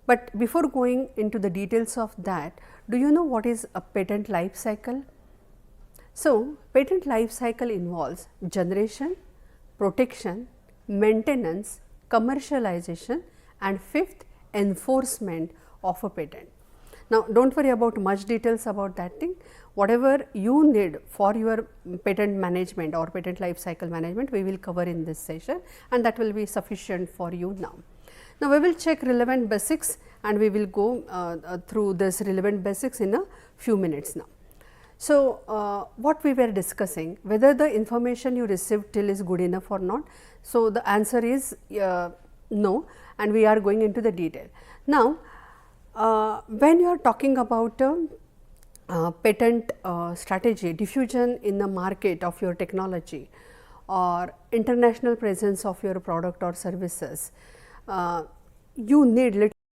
But before going into the details of that, do you know what is a patent life cycle? So, patent life cycle involves generation, protection, maintenance, commercialization and fifth, enforcement of a patent. Now, do not worry about much details about that thing. Whatever you need for your patent management or patent life cycle management, we will cover in this session, and that will be sufficient for you now. Now, we will check relevant basics and we will go through this relevant basics in a few minutes now. So, what we were discussing, whether the information you received till is good enough or not. So, the answer is no, and we are going into the detail. Now, when you are talking about patent strategy, diffusion in the market of your technology or international presence of your product or services, you need